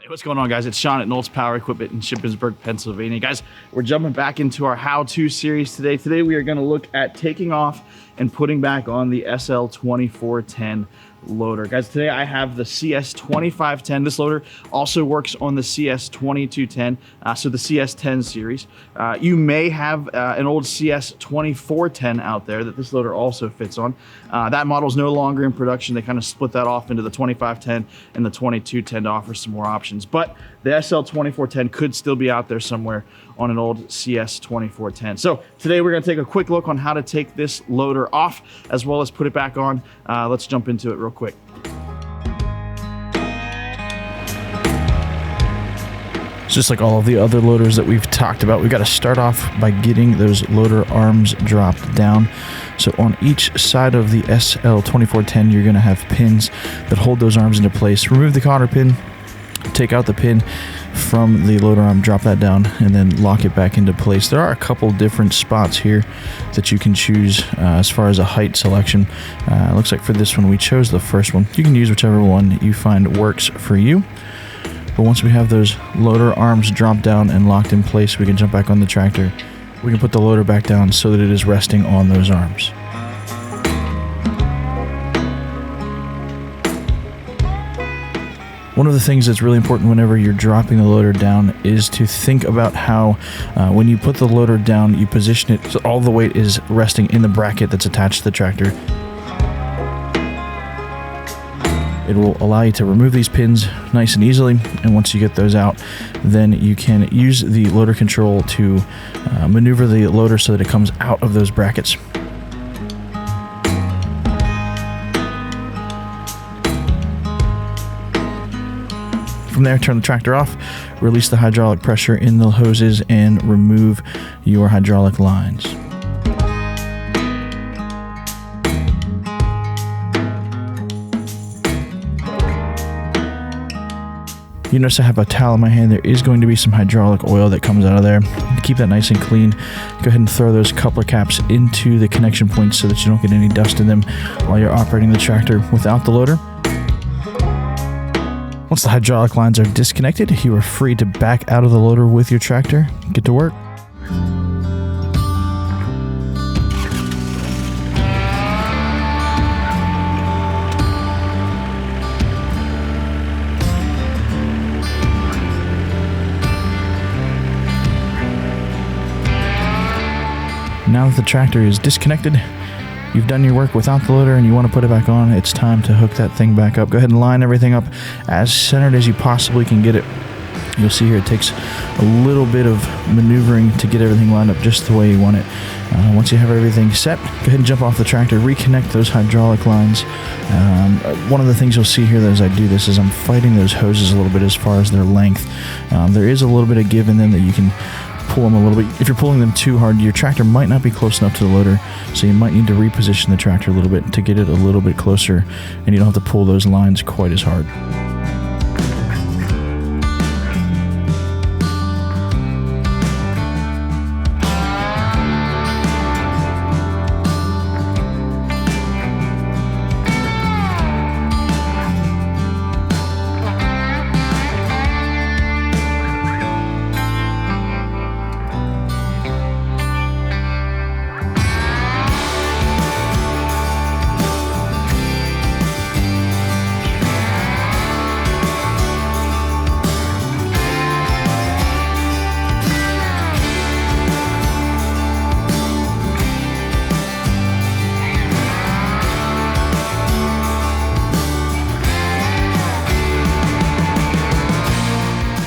Hey, what's going on, guys? It's Sean at Knowles Power Equipment in Shippensburg, Pennsylvania. Guys, we're jumping back into our how-to series today. Today we are going to look at taking off and putting back on the SL2410 loader. Guys, today I have the CS2510. This loader also works on the CS2210, so the CS10 series. You may have an old CS2410 out there that this loader also fits on. That model is no longer in production. They kind of split that off into the 2510 and the 2210 to offer some more options. But the SL2410 could still be out there somewhere on an old CS2410. So today we're going to take a quick look on how to take this loader off as well as put it back on. Let's jump into it real quick. Just like all of the other loaders that we've talked about, we've got to start off by getting those loader arms dropped down. So on each side of the SL2410, you're going to have pins that hold those arms into place. Remove the cotter pin, take out the pin from the loader arm, drop that down, and then lock it back into place. There are a couple different spots here that you can choose as far as a height selection. It looks like for this one we chose the first one. You can use whichever one you find works for you. But once we have those loader arms dropped down and locked in place, we can jump back on the tractor. We can put the loader back down so that it is resting on those arms. One of the things that's really important whenever you're dropping the loader down is to think about how when you put the loader down, you position it so all the weight is resting in the bracket that's attached to the tractor. It will allow you to remove these pins nice and easily, and once you get those out, then you can use the loader control to maneuver the loader so that it comes out of those brackets. From there, turn the tractor off, release the hydraulic pressure in the hoses, and remove your hydraulic lines. You notice I have a towel in my hand. There is going to be some hydraulic oil that comes out of there. To keep that nice and clean, go ahead and throw those coupler caps into the connection points so that you don't get any dust in them while you're operating the tractor without the loader. Once the hydraulic lines are disconnected, you are free to back out of the loader with your tractor. Get to work. Now that the tractor is disconnected, you've done your work without the loader and you want to put it back on, it's time to hook that thing back up. Go ahead and line everything up as centered as you possibly can get it. You'll see here it takes a little bit of maneuvering to get everything lined up just the way you want it. Once you have everything set, go ahead and jump off the tractor, reconnect those hydraulic lines. One of the things you'll see here as I do this is I'm fighting those hoses a little bit as far as their length. There is a little bit of give in them that you can pull them a little bit. If you're pulling them too hard, your tractor might not be close enough to the loader, so you might need to reposition the tractor a little bit to get it a little bit closer, and you don't have to pull those lines quite as hard.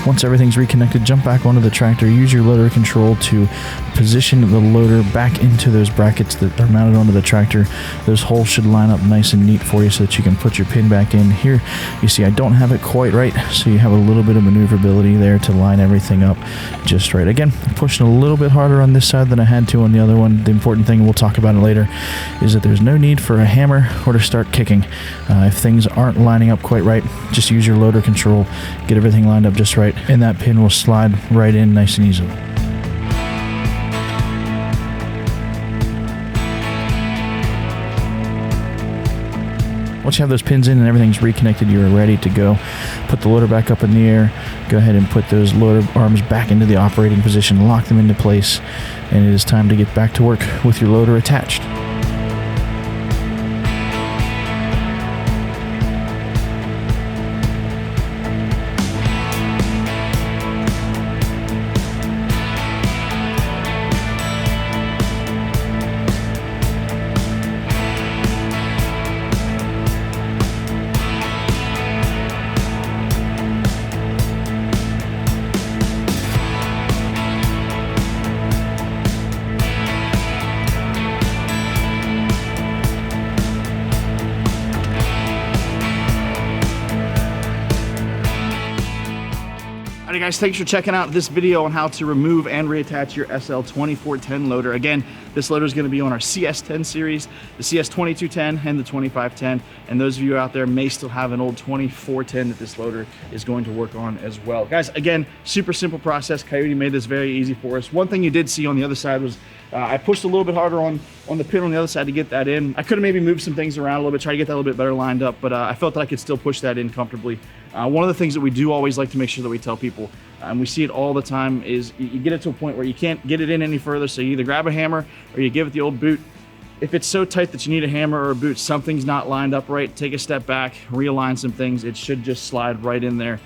Once everything's reconnected, jump back onto the tractor, use your loader control to position the loader back into those brackets that are mounted onto the tractor. Those holes should line up nice and neat for you so that you can put your pin back in. Here, you see I don't have it quite right, so you have a little bit of maneuverability there to line everything up just right. Again, I'm pushing a little bit harder on this side than I had to on the other one. The important thing, we'll talk about it later, is that there's no need for a hammer or to start kicking. If things aren't lining up quite right, just use your loader control, get everything lined up just right, and that pin will slide right in nice and easily. Once you have those pins in and everything's reconnected, you're ready to go. Put the loader back up in the air. Go ahead and put those loader arms back into the operating position, lock them into place, and it is time to get back to work with your loader attached. Alright guys, thanks for checking out this video on how to remove and reattach your SL2410 loader. Again, this loader is going to be on our CS10 series, the CS2210 and the 2510, and those of you out there may still have an old 2410 that this loader is going to work on as well. Guys, again, super simple process. Kioti made this very easy for us. One thing you did see on the other side was I pushed a little bit harder on the pin on the other side to get that in. I could have maybe moved some things around a little bit, try to get that a little bit better lined up, but I felt that I could still push that in comfortably. One of the things that we do always like to make sure that we tell people, and we see it all the time, is you get it to a point where you can't get it in any further, so you either grab a hammer or you give it the old boot. If it's so tight that you need a hammer or a boot, something's not lined up right, take a step back, realign some things. It should just slide right in there.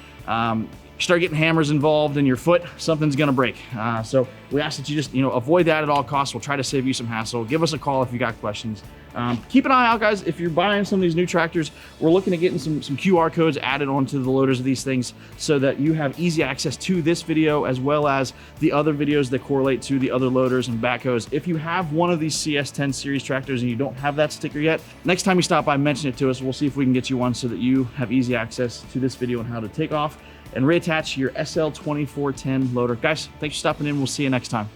Start getting hammers involved in your foot, something's gonna break. So we ask that you just avoid that at all costs. We'll try to save you some hassle. Give us a call if you got questions. Keep an eye out, guys. If you're buying some of these new tractors, we're looking at getting some QR codes added onto the loaders of these things so that you have easy access to this video as well as the other videos that correlate to the other loaders and backhoes. If you have one of these CS10 series tractors and you don't have that sticker yet, next time you stop by, mention it to us. We'll see if we can get you one so that you have easy access to this video on how to take off and reattach your SL2410 loader. Guys, thanks for stopping in. We'll see you next time.